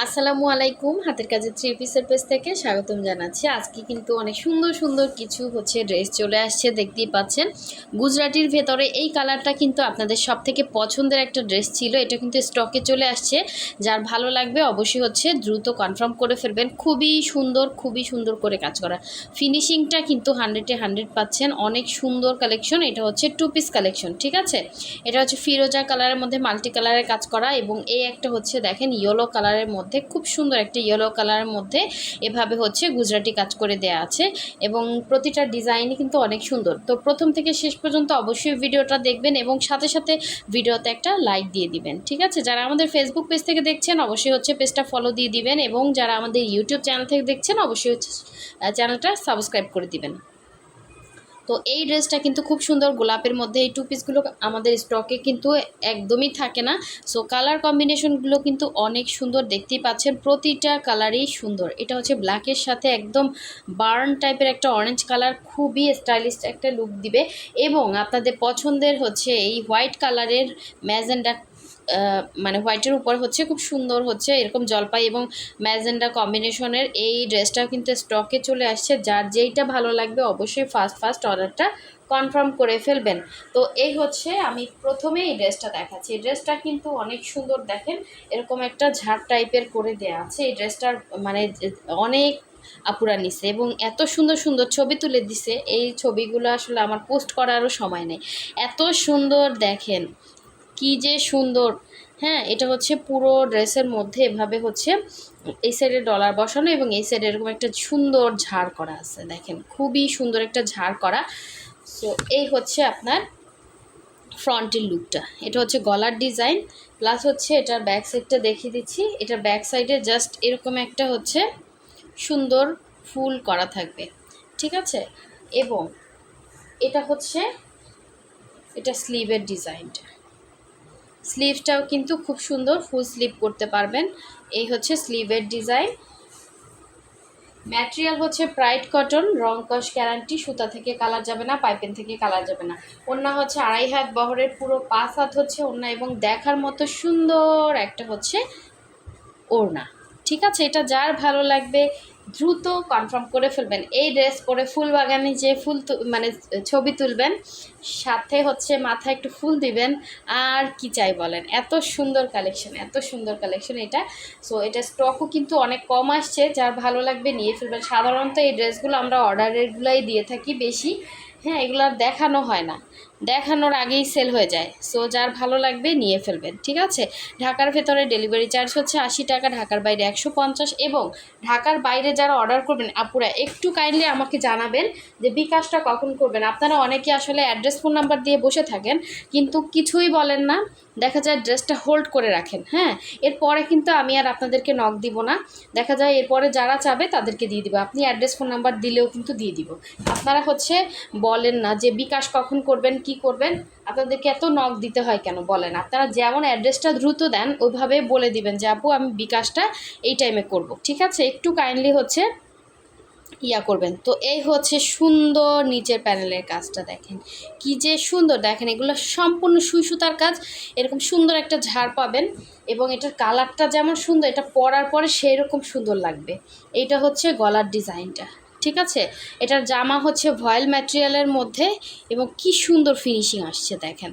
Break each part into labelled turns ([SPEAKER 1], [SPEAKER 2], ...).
[SPEAKER 1] আসসালামু আলাইকুম। হাতের কাজের থ্রি পিসের পেজ থেকে স্বাগতম জানাচ্ছি। আজকে কিন্তু অনেক সুন্দর সুন্দর কিছু ড্রেস চলে আসছে, দেখতেই পাচ্ছেন। গুজরাটির ভেতরে এই কালারটা কিন্তু আপনাদের সব থেকে পছন্দের একটা ড্রেস ছিল। এটা কিন্তু স্টকে চলে আসছে। যার ভালো লাগবে অবশ্যই দ্রুত কনফার্ম করে ফেলবেন। খুবই সুন্দর করে কাজ করা, ফিনিশিংটা কিন্তু 100-এ 100 পাচ্ছেন। অনেক সুন্দর কালেকশন। এটা হচ্ছে টু পিস কালেকশন, ঠিক আছে। এটা হচ্ছে ফিরোজা কালারের মধ্যে মাল্টি কালারের কাজ করা, এবং এই একটা দেখেন ইয়েলো কালারের মধ্যে, খুব সুন্দর একটা ইয়েলো কালারের মধ্যে এভাবে গুজরাটি কাজ করে দেয়া আছে, এবং প্রতিটা ডিজাইনই কিন্তু অনেক সুন্দর। তো প্রথম থেকে শেষ পর্যন্ত অবশ্যই ভিডিওটা দেখবেন, এবং সাথে সাথে ভিডিওতে একটা লাইক দিয়ে দিবেন, ঠিক আছে। যারা আমাদের ফেসবুক পেজ থেকে দেখছেন অবশ্যই পেজটা ফলো দিয়ে দিবেন, এবং যারা আমাদের ইউটিউব চ্যানেল থেকে দেখছেন অবশ্যই চ্যানেলটা সাবস্ক্রাইব করে দিবেন। তো এই ড্রেসটা কিন্তু খুব সুন্দর গোলাপের মধ্যে। এই টু পিসগুলো আমাদের স্টকে কিন্তু একদমই থাকে না। সো কালার কম্বিনেশনগুলো কিন্তু অনেক সুন্দর, দেখতেই পাচ্ছেন প্রতিটা কালারই সুন্দর। এটা হচ্ছে ব্ল্যাকের সাথে একদম বার্ন টাইপের একটা অরেঞ্জ কালার, খুবই স্টাইলিশ একটা লুক দিবে। এবং আপনাদের পছন্দের এই হোয়াইট কালারের ম্যাজেন্ডা, মানে হোয়াইটের উপর খুব সুন্দর এরকম জলপাই এবং ম্যাজেন্ডা কম্বিনেশনের এই ড্রেসটাও কিন্তু স্টকে চলে আসছে। যার যেইটা ভালো লাগবে অবশ্যই ফার্স্ট অর্ডারটা কনফার্ম করে ফেলবেন। তো এই আমি প্রথমে এই ড্রেসটা দেখাচ্ছি। এই ড্রেসটা কিন্তু অনেক সুন্দর, দেখেন এরকম একটা ঝাড় টাইপের করে দেয়া আছে। এই ড্রেসটার মানে অনেক আপুরা নিছে, এবং এত সুন্দর সুন্দর ছবি তুলে দিছে। এই ছবিগুলো আসলে আমার পোস্ট করারও সময় নেই, এত সুন্দর দেখেন, কি যে সুন্দর। হ্যাঁ, এটা পুরো ড্রেসের মধ্যে এভাবে এই সাইডে ডলার বসানো, এবং এই সাইডে এরকম একটা সুন্দর ঝাড় করা আছে, দেখেন খুবই সুন্দর একটা ঝাড় করা। সো এই আপনার ফ্রন্টের লুকটা। এটা গলার ডিজাইন, প্লাস এটার ব্যাক সাইডটা দেখিয়ে দিচ্ছি। এটার ব্যাক সাইডে জাস্ট এরকম একটা সুন্দর ফুল করা থাকবে, ঠিক আছে। এবং এটা এটা স্লিভের ডিজাইনটা, স্লিভটাও কিন্তু খুব সুন্দর, ফুল স্লিভ করতে পারবেন। এই স্লিভের ডিজাইন। ম্যাটেরিয়াল প্রাইড কটন, রং কস গ্যারান্টি, সুতা থেকে কালার যাবে না, পাইপেন থেকে কালার যাবে না। ওড়না 2.5 হাত বহরের, পুরো 5 হাত ওড়না, এবং দেখার মতো সুন্দর একটা ওড়না, ঠিক আছে। এটা যার ভালো লাগবে দ্রুত কনফার্ম করে ফেলবেন। এই ড্রেস পরে ফুল বাগানে যে ফুল মানে ছবি তুলবেন, সাথে মাথায় একটু ফুল দিবেন, আর কি চাই বলেন। এত সুন্দর কালেকশন, এত সুন্দর কালেকশন এটা। সো এটা স্টকও কিন্তু অনেক কম আসছে, যার ভালো লাগবে নিয়ে ফেলবেন। সাধারণত এই ড্রেসগুলো আমরা অর্ডারেরগুলাই দিয়ে থাকি বেশি। হ্যাঁ, এগুলো আর দেখানো হয় না, দেখানোর আগেই সেল হয়ে যায়। সো যার ভালো লাগবে নিয়ে ফেলবেন, ঠিক আছে। ঢাকার ভেতরে ডেলিভারি চার্জ 80 টাকা, ঢাকার বাইরে 150। এবং ঢাকার বাইরে যারা অর্ডার করবেন আপুরা, একটু কাইন্ডলি আমাকে জানাবেন যে বিকাশটা কখন করবেন। আপনারা অনেকে আসলে অ্যাড্রেস ফোন নাম্বার দিয়ে বসে থাকেন, কিন্তু কিছুই বলেন না, দেখা যায় ড্রেসটা হোল্ড করে রাখেন। হ্যাঁ, এরপরে কিন্তু আমি আর আপনাদেরকে নক দিব না, দেখা যায় এরপরে যারা চাবে তাদেরকে দিয়ে দিব। আপনি অ্যাড্রেস ফোন নাম্বার দিলেও কিন্তু দিয়ে দিব। আপনারা বলেন না যে বিকাশ কখন করবেন, কি করবেন, আপনাদেরকে এত নক দিতে হয় কেন বলেন। আপনারা যেমন অ্যাড্রেসটা দ্রুত দেন ওইভাবে বলে দিবেন যে আপু আমি বিকাশটা এই টাইমে করব, ঠিক আছে। একটু কাইন্ডলি ইয়া করবেন। তো এই সুন্দর নিচের প্যানেলের কাজটা দেখেন, কি যে সুন্দর, দেখেন এগুলো সম্পূর্ণ সুই সুতার কাজ। এরকম সুন্দর একটা ঝাড় পাবেন, এবং এটার কালারটা যেমন সুন্দর, এটা পরার পরে সেই রকম সুন্দর লাগবে। এইটা গলার ডিজাইনটা, ঠিক আছে। এটার জামা ভয়েল ম্যাটেরিয়ালের মধ্যে, এবং কি সুন্দর ফিনিশিং আসছে দেখেন।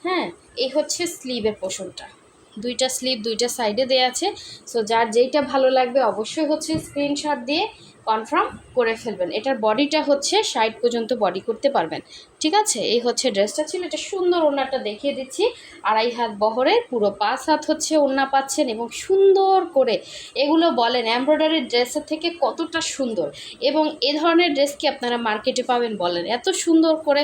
[SPEAKER 1] হ্যাঁ, এই স্লিভের পোর্শনটা, দুইটা স্লিভ দুইটা সাইডে দেওয়া আছে। সো যার যেইটা ভালো লাগবে অবশ্যই স্ক্রিনশট দিয়ে কনফার্ম করে ফেলবেন। এটার বডিটা 60 পর্যন্ত বডি করতে পারবেন, ঠিক আছে। এই ড্রেসটা ছিল। এটা সুন্দর ওড়নাটা দেখিয়ে দিচ্ছি, 2.5 হাত বহরের, পুরো 5 হাত ওড়না পাচ্ছেন, এবং সুন্দর করে এগুলো বলেন এমব্রয়ডারি ড্রেসের থেকে কতটা সুন্দর। এবং এ ধরনের ড্রেস কি আপনারা মার্কেটে পাবেন বলেন। এত সুন্দর করে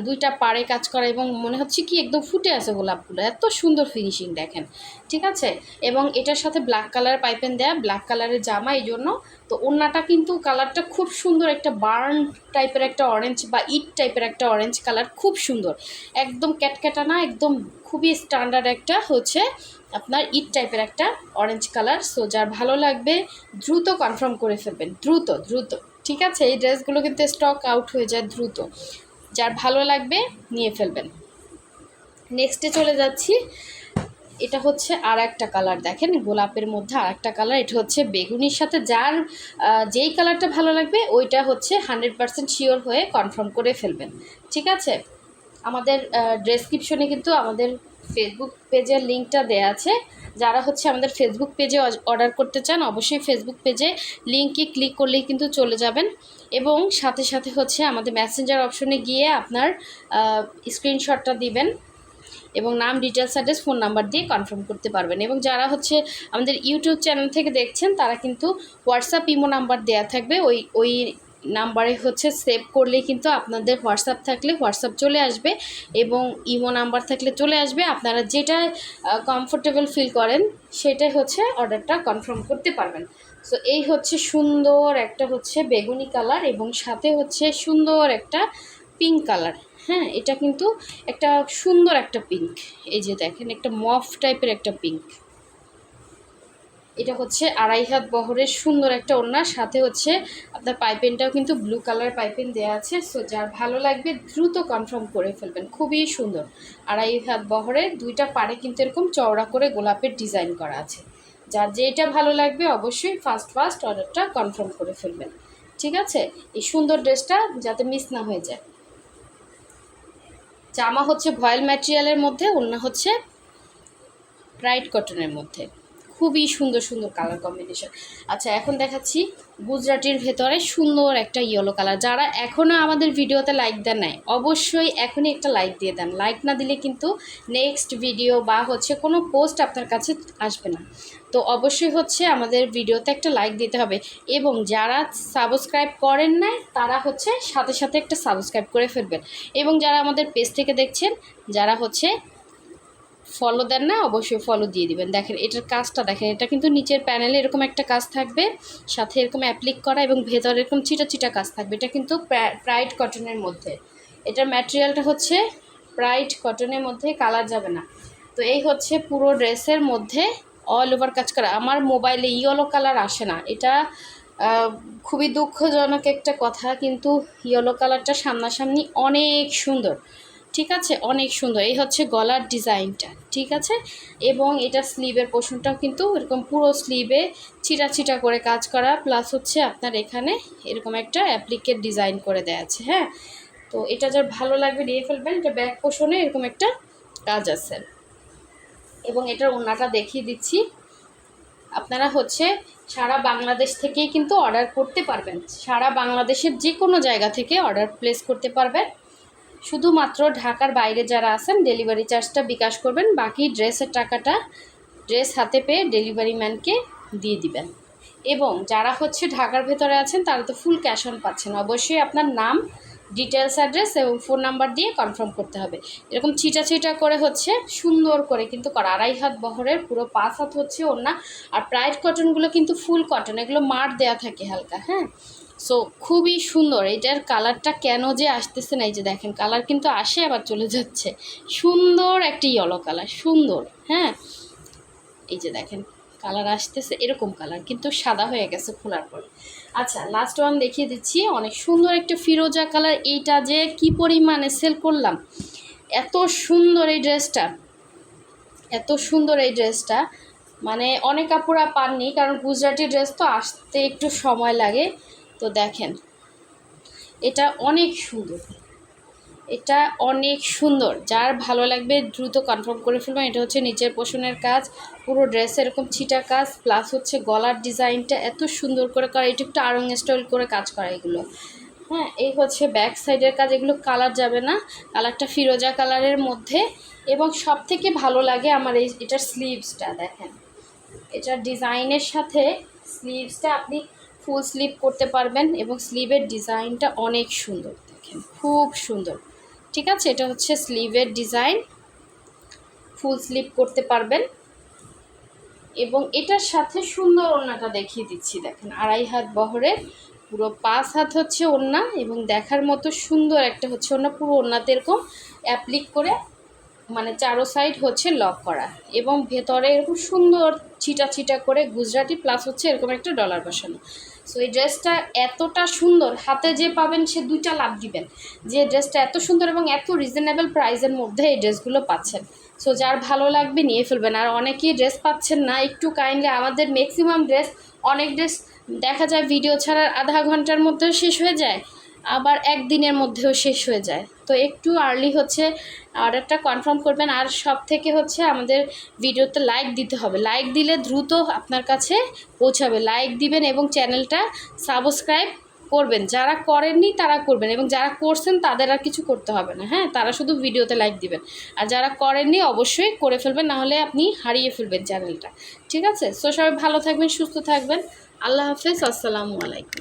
[SPEAKER 1] দুইটা পাড়ে কাজ করা, এবং মনে হচ্ছে কি একদম ফুটে আছে গোলাপগুলো, এত সুন্দর ফিনিশিং দেখেন, ঠিক আছে। এবং এটার সাথে ব্ল্যাক কালার পাইপেন দেয়া, ব্ল্যাক কালারের জামা, এই জন্য। তো ওড়নাটা কিন্তু কালারটা খুব সুন্দর, একটা বার্ন টাইপের একটা অরেঞ্জ বা ইট টাইপের একটা অরেঞ্জ কালার, খুব সুন্দর, একদম ক্যাটক্যাটা না, একদম খুবই স্ট্যান্ডার্ড একটা আপনার ইট টাইপের একটা অরেঞ্জ কালার। সো যার ভালো লাগবে দ্রুত কনফার্ম করে ফেলবেন, দ্রুত দ্রুত, ঠিক আছে। এই ড্রেসগুলো কিন্তু স্টক আউট হয়ে যায় দ্রুত, যার ভালো লাগবে নিয়ে ফেলবেন। নেক্সটে চলে যাচ্ছি। এটা হচ্ছে আর একটা কালার, দেখেন গোলাপের মধ্যে আর একটা কালার, এটা হচ্ছে বেগুনির সাথে যার যেই কালারটা ভালো লাগবে ওইটা হচ্ছে 100% শিওর হয়ে কনফার্ম করে ফেলবেন। ঠিক আছে, আমাদের ডেসক্রিপশনে কিন্তু আমাদের ফেসবুক পেজের লিঙ্কটা দেয়া আছে। যারা হচ্ছে আমাদের ফেসবুক পেজে অর্ডার করতে চান অবশ্যই ফেসবুক পেজে লিঙ্কে ক্লিক করলেই কিন্তু চলে যাবেন, এবং সাথে সাথে হচ্ছে আমাদের মেসেঞ্জার অপশনে গিয়ে আপনার স্ক্রিনশটটা দিবেন এবং নাম, ডিটেলস, অ্যাড্রেস, ফোন নাম্বার দিয়ে কনফার্ম করতে পারবেন। এবং যারা হচ্ছে আমাদের ইউটিউব চ্যানেল থেকে দেখছেন তারা কিন্তু হোয়াটসঅ্যাপ ইমো নাম্বার দেয়া থাকবে, ওই নাম্বারে হচ্ছে সেভ করলেই কিন্তু আপনাদের হোয়াটসঅ্যাপ থাকলে হোয়াটসঅ্যাপ চলে আসবে এবং ইমো নাম্বার থাকলে চলে আসবে। আপনারা যেটা কমফোর্টেবল ফিল করেন সেটাই হচ্ছে অর্ডারটা কনফার্ম করতে পারবেন। সো এই হচ্ছে সুন্দর একটা হচ্ছে বেগুনি কালার এবং সাথে হচ্ছে সুন্দর একটা পিঙ্ক কালার। হ্যাঁ, এটা কিন্তু একটা সুন্দর একটা পিঙ্ক, এই যে দেখেন একটা মফ টাইপের একটা পিঙ্ক। এটা হচ্ছে 2.5 হাত বহরের সুন্দর একটা ওড়না, সাথে হচ্ছে আপনার পাইপেনটাও কিন্তু ব্লু কালার পাইপেন দেওয়া আছে। সো যার ভালো লাগবে দ্রুত কনফার্ম করে ফেলবেন, খুবই সুন্দর। 2.5 হাত বহরের দুইটা পাড়ে কিন্তু এরকম চওড়া করে গোলাপের ডিজাইন করা আছে। যার যেটা ভালো লাগবে অবশ্যই ফার্স্ট অর্ডারটা কনফার্ম করে ফেলবেন। ঠিক আছে, এই সুন্দর ড্রেসটা যাতে মিস না হয়ে যায়। জামা হচ্ছে ভয়েল ম্যাটেরিয়ালের মধ্যে, ওড়না হচ্ছে ব্রাইট কটনের মধ্যে, খুবই সুন্দর সুন্দর কালার কম্বিনেশন। আচ্ছা, এখন দেখাচ্ছি গুজরাটির ভেতরে সুন্দর একটা ইয়েলো কালার। যারা এখনও আমাদের ভিডিওতে লাইক দেন নাই অবশ্যই এখনই একটা লাইক দিয়ে দেন, লাইক না দিলে কিন্তু নেক্সট ভিডিও বা হচ্ছে কোনো পোস্ট আপনার কাছে আসবে না। তো অবশ্যই হচ্ছে আমাদের ভিডিওতে একটা লাইক দিতে হবে, এবং যারা সাবস্ক্রাইব করেন নাই তারা হচ্ছে সাথে সাথে একটা সাবস্ক্রাইব করে ফেলবেন, এবং যারা আমাদের পেজ থেকে দেখছেন যারা হচ্ছে ফলো দেন না অবশ্যই ফলো দিয়ে দিবেন। দেখেন এটার কাজটা দেখেন, এটা কিন্তু নিচের প্যানেলে এরকম একটা কাজ থাকবে, সাথে এরকম অ্যাপ্লিক করা এবং ভেতরে এরকম চিটা চিটা কাজ থাকবে। এটা কিন্তু প্রাইড কটনের মধ্যে, এটার ম্যাটেরিয়ালটা হচ্ছে প্রাইড কটনের মধ্যে, কালার যাবে না। তো এই হচ্ছে পুরো ড্রেসের মধ্যে অল ওভার কাজ করা। আমার মোবাইলে ইয়েলো কালার আসে না, এটা খুবই দুঃখজনক একটা কথা, কিন্তু ইয়েলো কালারটা সামনাসামনি অনেক সুন্দর। ঠিক আছে, অনেক সুন্দর। এই হচ্ছে গলার ডিজাইনটা, ঠিক আছে, এবং এটা স্লিভের পোর্শনটাও কিন্তু এরকম পুরো স্লিভে ছিটা ছিটা করে কাজ করা, প্লাস হচ্ছে আপনার এখানে এরকম একটা অ্যাপ্লিকের ডিজাইন করে দেওয়া আছে। হ্যাঁ, তো এটা যার ভালো লাগবে নিয়ে ফেলবেন। এটা ব্যাক পোর্শনে এরকম একটা কাজ আছে, এবং এটার ওড়নাটা দেখিয়ে দিচ্ছি। আপনারা হচ্ছে সারা বাংলাদেশ থেকেই কিন্তু অর্ডার করতে পারবেন, সারা বাংলাদেশের যে কোনো জায়গা থেকে অর্ডার প্লেস করতে পারবেন। শুধুমাত্র ঢাকার বাইরে যারা আছেন ডেলিভারি চার্জটা বিকাশ করবেন, বাকি ড্রেসের টাকাটা ড্রেস হাতে পেয়ে ডেলিভারি ম্যানকে দিয়ে দিবেন। এবং যারা হচ্ছে ঢাকার ভেতরে আছেন তারা তো ফুল ক্যাশ অন পাচ্ছেন, অবশ্যই আপনার নাম, ডিটেলস, অ্যাড্রেস এবং ফোন নাম্বার দিয়ে কনফার্ম করতে হবে। এরকম ছিটা ছিটা করে হচ্ছে সুন্দর করে কিন্তু করা, 2.5 হাত বহরের, পুরো 5 হাত হচ্ছে ওড়না। আর প্রাইড কটনগুলো কিন্তু ফুল কটন, এগুলো মার দেয়া থাকে হালকা। হ্যাঁ, সো খুবই সুন্দর। এটার কালারটা কেন যে আসতেছে না, এই যে দেখেন কালার কিন্তু আসে আবার চলে যাচ্ছে, সুন্দর একটি ইয়েলো কালার, সুন্দর। হ্যাঁ, এই যে দেখেন কালার আসতেছে এরকম কালার, কিন্তু সাদা হয়ে গেছে খোলার পর। আচ্ছা, লাস্ট ওয়ান দেখিয়ে দিচ্ছি, অনেক সুন্দর একটা ফিরোজা কালার। এইটা যে কি পরিমাণে সেল করলাম, এত সুন্দর এই ড্রেসটা, এত সুন্দর এই ড্রেসটা, মানে অনেক আপুরা পাননি, কারণ গুজরাটি ড্রেস তো আসতে একটু সময় লাগে। তো দেখেন এটা অনেক সুন্দর, এটা অনেক সুন্দর। যার ভালো লাগবে দ্রুত কনফার্ম করে ফেলবেন। এটা হচ্ছে নিচের পোর্শনের কাজ, পুরো ড্রেসে এরকম ছিটা কাজ, প্লাস হচ্ছে গলার ডিজাইনটা এত সুন্দর করে করা, এটা একটু আড়ং স্টাইল করে কাজ করা এগুলো। হ্যাঁ, এই হচ্ছে ব্যাক সাইডের কাজ, এগুলো কালার যাবে না, কালারটা ফিরোজা কালারের মধ্যে। এবং সব থেকে ভালো লাগে আমার এটার স্লিভসটা দেখেন, এটার ডিজাইনের সাথে স্লিভসটা আপনি ফুল স্লিভ করতে পারবেন, এবং স্লিভের ডিজাইনটা অনেক সুন্দর, দেখেন খুব সুন্দর। ঠিক আছে, এটা হচ্ছে স্লিভের ডিজাইন, ফুল স্লিভ করতে পারবেন। এবং এটার সাথে সুন্দর ওড়নাটা দেখিয়ে দিচ্ছি, দেখেন 2.5 হাত বহরের, পুরো 5 হাত হচ্ছে ওড়না, এবং দেখার মতো সুন্দর একটা হচ্ছে ওড়না। পুরো ওড়নাতে এরকম অ্যাপ্লিক করে মানে চারো সাইড হচ্ছে লক করা, এবং ভেতরে এরকম সুন্দর ছিটা ছিটা করে গুজরাটি, প্লাস হচ্ছে এরকম একটা ডলার বসানো। সো এই ড্রেসটা এতটা সুন্দর, হাতে যে পাবেন সে দুইটা লাভ দিবেন, যে ড্রেসটা এত সুন্দর এবং এত রিজনেবল প্রাইসের মধ্যে এই ড্রেসগুলো পাচ্ছেন। সো যার ভালো লাগবে নিয়ে ফেলবেন। আর অনেকেই ড্রেস পাচ্ছেন না, একটু কাইন্ডলি, আমাদের ম্যাক্সিমাম ড্রেস, অনেক ড্রেস দেখা যায় ভিডিও ছাড়ার আধা ঘন্টার মধ্যেও শেষ হয়ে যায়, আবার একদিনের মধ্যেও শেষ হয়ে যায়। তো একটু আর্লি হচ্ছে অর্ডারটা কনফার্ম করবেন। আর সব থেকে হচ্ছে আমাদের ভিডিওতে লাইক দিতে হবে, লাইক দিলে দ্রুত আপনার কাছে পৌঁছাবে। লাইক দিবেন এবং চ্যানেলটা সাবস্ক্রাইব করবেন, যারা করেননি তারা করবেন, এবং যারা করছেন তাদের আর কিছু করতে হবে না, হ্যাঁ, তারা শুধু ভিডিওতে লাইক দিবেন। আর যারা করেননি অবশ্যই করে ফেলবেন, নাহলে আপনি হারিয়ে ফেলবেন চ্যানেলটা। ঠিক আছে? সো সবাই ভালো থাকবেন, সুস্থ থাকবেন। আল্লাহ হাফেজ, আসসালামু আলাইকুম।